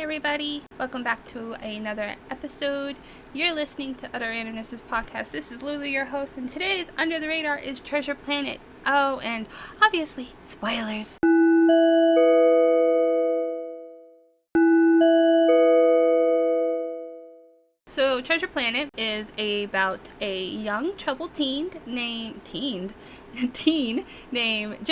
everybody. Welcome back to another episode. You're listening to Utter Randomness's podcast. This is Lulu, your host, and today's Under the Radar is Treasure Planet. Oh, and obviously, spoilers. So, Treasure Planet is about a young, troubled teen named Jim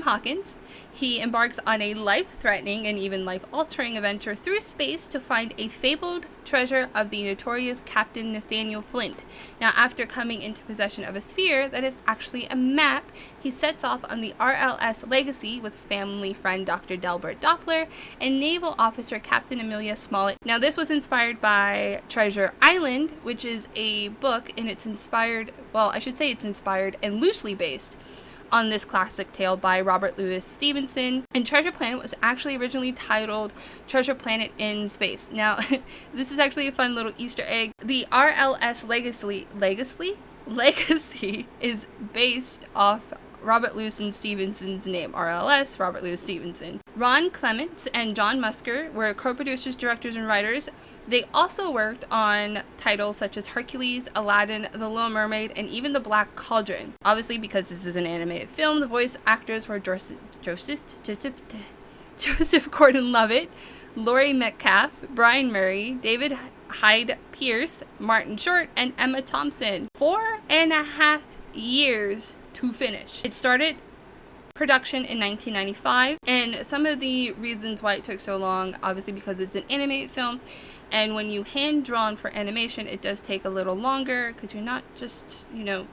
Hawkins. He embarks on a life-threatening and even life-altering adventure through space to find a fabled treasure of the notorious Captain Nathaniel Flint. Now, after coming into possession of a sphere that is actually a map, he sets off on the RLS Legacy with family friend Dr. Delbert Doppler and naval officer Captain Amelia Smollett. Now, this was inspired by Treasure Island, which is a book, and it's inspired and loosely based on this classic tale by Robert Louis Stevenson. And Treasure Planet was actually originally titled Treasure Planet in Space. Now, this is actually a fun little Easter egg. The RLS Legacy is based off Robert Louis Stevenson's name, RLS, Robert Louis Stevenson. Ron Clements and John Musker were co-producers, directors, and writers. They also worked on titles such as Hercules, Aladdin, The Little Mermaid, and even The Black Cauldron. Obviously, because this is an animated film, the voice actors were Joseph Gordon-Levitt, Laurie Metcalf, Brian Murray, David Hyde Pierce, Martin Short, and Emma Thompson. 4.5 years to finish. It started production in 1995, and some of the reasons why it took so long, obviously because it's an animated film, and when you hand drawn for animation, it does take a little longer because you're not just,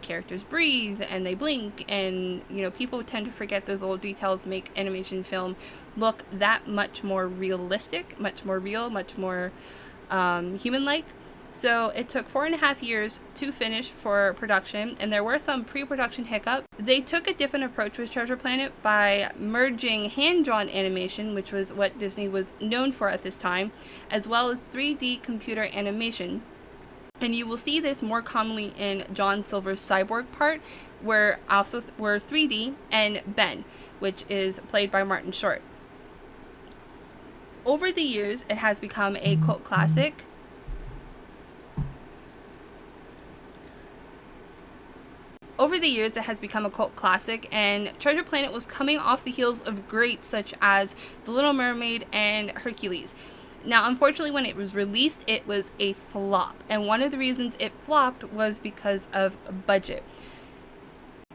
characters breathe and they blink, and people tend to forget those little details make animation film look that much more realistic, much more real, much more human-like. So it took 4.5 years to finish for production, and there were some pre-production hiccups. They took a different approach with Treasure Planet by merging hand-drawn animation, which was what Disney was known for at this time, as well as 3D computer animation. And you will see this more commonly in John Silver's Cyborg part, where 3D, and Ben, which is played by Martin Short. Over the years, it has become a cult classic. And Treasure Planet was coming off the heels of greats such as The Little Mermaid and Hercules. Now, unfortunately, when it was released, it was a flop, and one of the reasons it flopped was because of budget.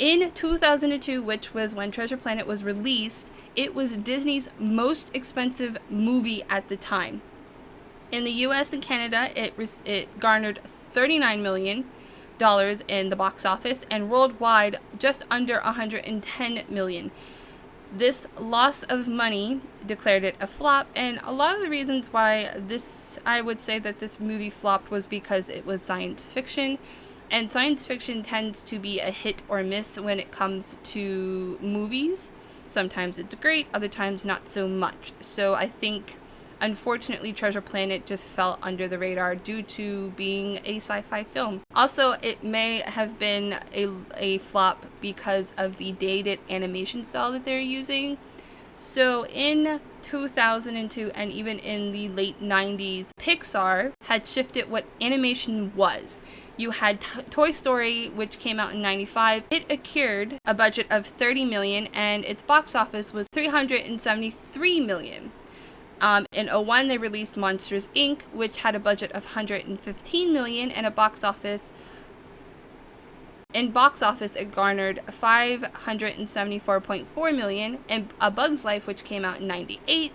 In 2002, which was when Treasure Planet was released, it was Disney's most expensive movie at the time. In the US and Canada, it garnered $39 million in the box office, and worldwide just under $110 million. This loss of money declared it a flop, and a lot of the reasons why I would say that this movie flopped was because it was science fiction, and science fiction tends to be a hit or miss when it comes to movies. Sometimes it's great, other times not so much. So I think, unfortunately, Treasure Planet just fell under the radar due to being a sci-fi film. Also, it may have been a flop because of the dated animation style that they're using. So in 2002 and even in the late 90s, Pixar had shifted what animation was. You had Toy Story, which came out in 95. It accrued a budget of $30 million, and its box office was $373 million. In 2001, they released Monsters, Inc., which had a budget of $115 million, and box office, it garnered $574.4 million, and A Bug's Life, which came out in 98,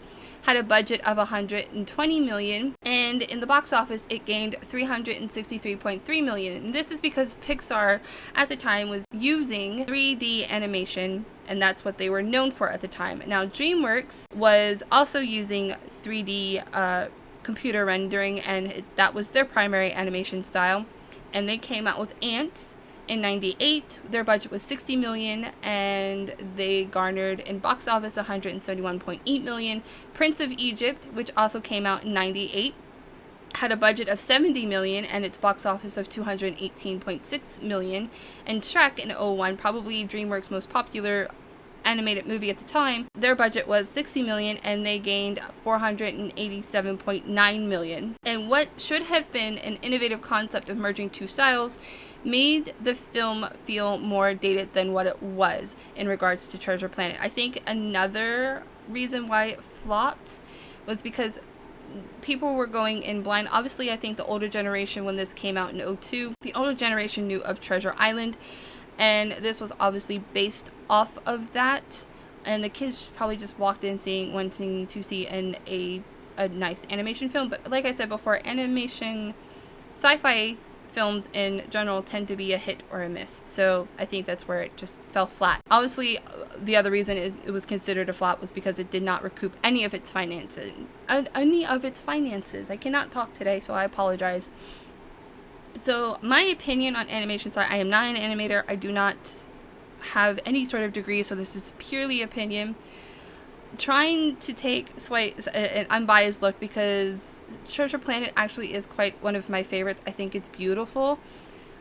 had a budget of $120 million, and in the box office, it gained $363.3 million. And this is because Pixar, at the time, was using 3D animation, and that's what they were known for at the time. Now, DreamWorks was also using 3D computer rendering, and that was their primary animation style. And they came out with Ants in 98. Their budget was $60 million, and they garnered in box office $171.8 million. Prince of Egypt, which also came out in 98, had a budget of $70 million and its box office of $218.6 million. And Shrek in 2001, probably DreamWorks' most popular animated movie at the time, their budget was $60 million and they gained $487.9 million. And what should have been an innovative concept of merging two styles made the film feel more dated than what it was in regards to Treasure Planet. I think another reason why it flopped was because people were going in blind. Obviously, I think the older generation, when this came out in 2002, the older generation knew of Treasure Island, and this was obviously based off of that, and the kids probably just walked in wanting to see a nice animation film. But like I said before, animation, sci-fi films in general tend to be a hit or a miss, so I think that's where it just fell flat. Obviously, the other reason it was considered a flop was because it did not recoup any of its finances. I cannot talk today, so I apologize. So my opinion on animation, sorry, I am not an animator. I do not have any sort of degree, so this is purely opinion. Trying to take an unbiased look, because Treasure Planet actually is quite one of my favorites. I think it's beautiful.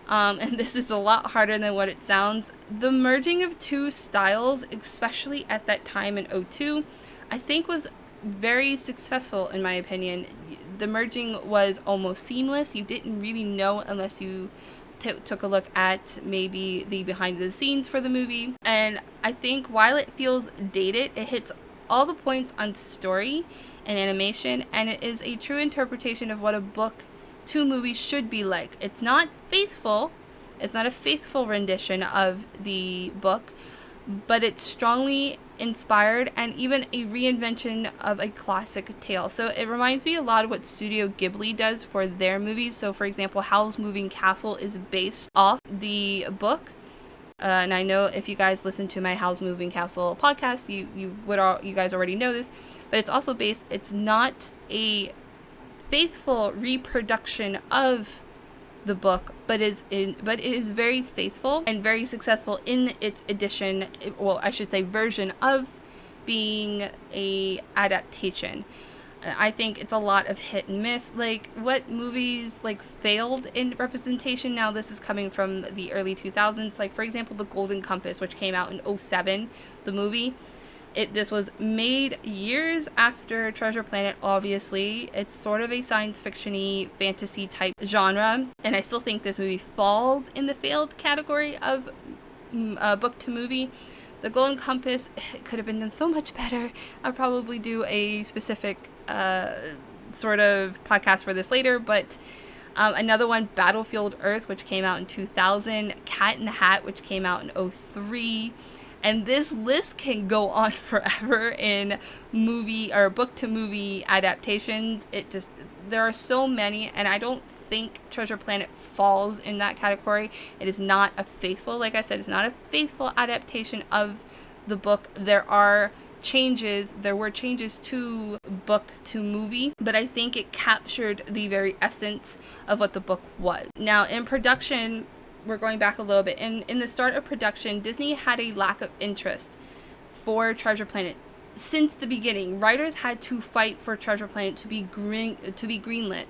And this is a lot harder than what it sounds. The merging of two styles, especially at that time in 2002, I think was very successful in my opinion. The merging was almost seamless. You didn't really know unless you took a look at maybe the behind the scenes for the movie. And I think while it feels dated, it hits all the points on story and animation, and it is a true interpretation of what a book to movie should be like. It's not faithful. It's not a faithful rendition of the book, but it's strongly inspired and even a reinvention of a classic tale. So it reminds me a lot of what Studio Ghibli does for their movies. So for example, Howl's Moving Castle is based off the book. And I know if you guys listen to my Howl's Moving Castle podcast, you guys already know this, but it's also based, it's not a faithful reproduction of the book, but it is very faithful and very successful in its edition, well, I should say version of being a adaptation. I think it's a lot of hit and miss. Like, what movies failed in representation? Now this is coming from the early 2000s. Like, for example, The Golden Compass, which came out in 2007, the movie. This was made years after Treasure Planet, obviously. It's sort of a science fiction-y, fantasy type genre, and I still think this movie falls in the failed category of book to movie. The Golden Compass could have been done so much better. I'll probably do a specific sort of podcast for this later, but another one, Battlefield Earth, which came out in 2000, Cat in the Hat, which came out in 2003, and this list can go on forever in movie or book to movie adaptations. There are so many, and I don't think Treasure Planet falls in that category. It is not a faithful, like I said, it's not a faithful adaptation of the book. There were changes to book to movie, but I think it captured the very essence of what the book was. Now, in production, we're going back a little bit. In the start of production, Disney had a lack of interest for Treasure Planet. Since the beginning, writers had to fight for Treasure Planet to be greenlit.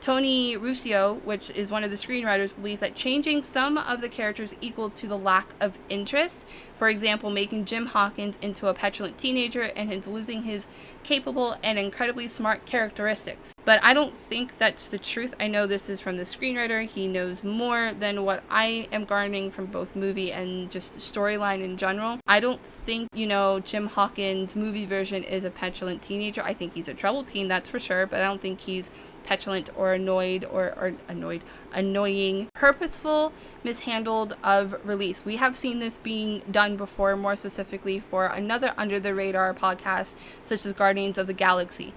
Tony Russo, which is one of the screenwriters, believes that changing some of the characters equaled to the lack of interest. For example, making Jim Hawkins into a petulant teenager and hence losing his capable and incredibly smart characteristics. But I don't think that's the truth. I know this is from the screenwriter. He knows more than what I am garnering from both movie and just the storyline in general. I don't think, Jim Hawkins' movie version is a petulant teenager. I think he's a troubled teen, that's for sure, but I don't think he's petulant or annoying. Purposeful mishandled of release. We have seen this being done before, more specifically for another under the radar podcast such as Guardians of the Galaxy.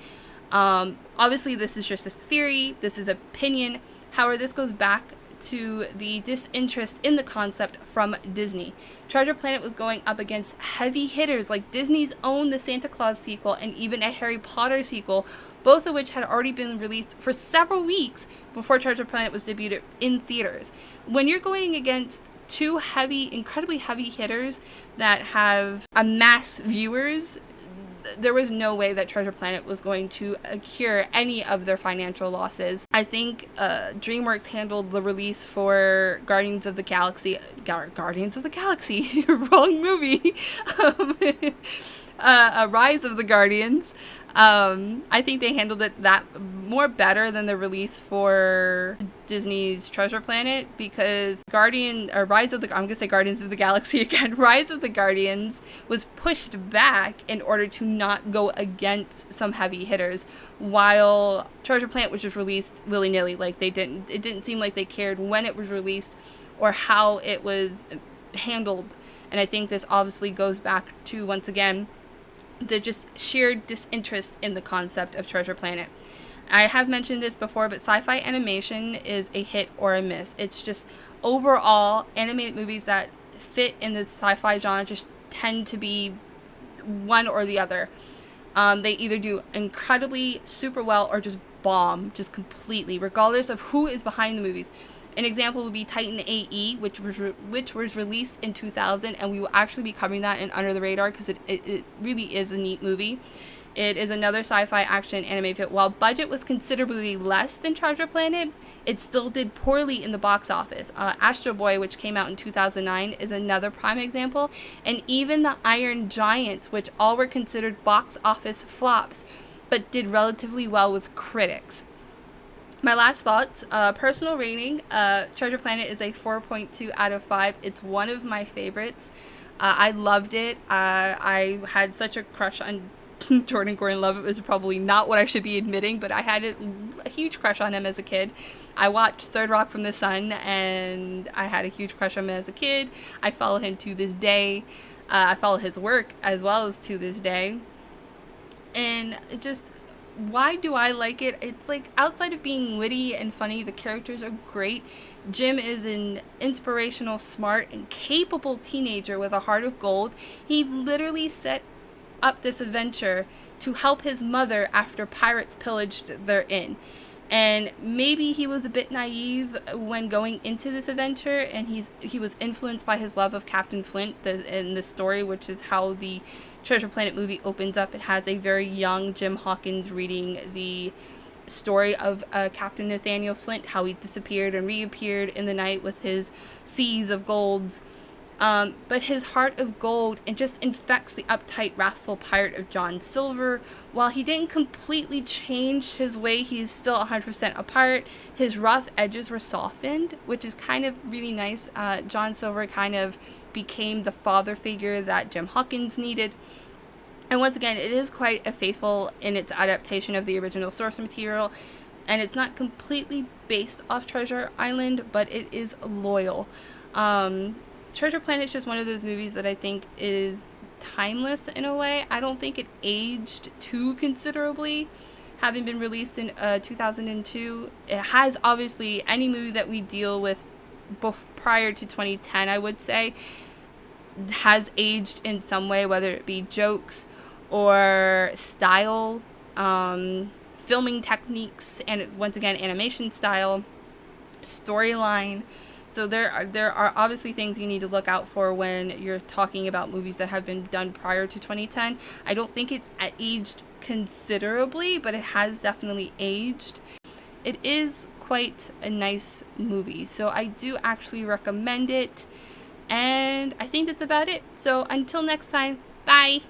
Obviously this is just a theory, this is opinion. However, this goes back to the disinterest in the concept from Disney. Treasure Planet was going up against heavy hitters like Disney's own The Santa Claus sequel and even a Harry Potter sequel, both of which had already been released for several weeks before Treasure Planet was debuted in theaters. When you're going against two incredibly heavy hitters that have amassed viewers, there was no way that Treasure Planet was going to cure any of their financial losses. I think DreamWorks handled the release for Guardians of the Galaxy, wrong movie, Rise of the Guardians. I think they handled it that more better than the release for Disney's Treasure Planet, because Guardians of the Galaxy again. Rise of the Guardians was pushed back in order to not go against some heavy hitters, while Treasure Planet was just released willy-nilly. Like, it didn't seem like they cared when it was released or how it was handled. And I think this obviously goes back to, once again, the just sheer disinterest in the concept of Treasure Planet. I have mentioned this before, but sci-fi animation is a hit or a miss. It's just overall animated movies that fit in the sci-fi genre just tend to be one or the other. They either do incredibly super well or just bomb just completely, regardless of who is behind the movies. An example would be Titan AE, which was released in 2000, and we will actually be covering that in Under the Radar because it really is a neat movie. It is another sci-fi action anime fit. While budget was considerably less than Treasure Planet, it still did poorly in the box office. Astro Boy, which came out in 2009, is another prime example, and even The Iron Giant, which all were considered box office flops, but did relatively well with critics. My last thoughts, personal rating, Treasure Planet is a 4.2 out of 5. It's one of my favorites. I loved it. I had such a crush on Jordan Gordon-Levitt. It was probably not what I should be admitting, but I had a huge crush on him as a kid. I watched Third Rock from the Sun, and I had a huge crush on him as a kid. I follow him to this day. I follow his work as well as to this day. And it just... why do I like it? It's like, outside of being witty and funny, the characters are great. Jim is an inspirational, smart, and capable teenager with a heart of gold. He literally set up this adventure to help his mother after pirates pillaged their inn. And maybe he was a bit naive when going into this adventure, and he was influenced by his love of Captain Flint in the story, which is how the Treasure Planet movie opens up. It has a very young Jim Hawkins reading the story of Captain Nathaniel Flint, how he disappeared and reappeared in the night with his seas of golds. But his heart of gold, it just infects the uptight, wrathful pirate of John Silver. While he didn't completely change his way, he is still 100% a pirate. His rough edges were softened, which is kind of really nice. John Silver kind of became the father figure that Jim Hawkins needed. And once again, it is quite a faithful in its adaptation of the original source material. And it's not completely based off Treasure Island, but it is loyal. Treasure Planet is just one of those movies that I think is timeless in a way. I don't think it aged too considerably, having been released in 2002. It has, obviously, any movie that we deal with prior to 2010, I would say, has aged in some way, whether it be jokes or style, filming techniques, and once again, animation style, storyline. So there are obviously things you need to look out for when you're talking about movies that have been done prior to 2010. I don't think it's aged considerably, but it has definitely aged. It is quite a nice movie, so I do actually recommend it. And I think that's about it. So until next time, bye!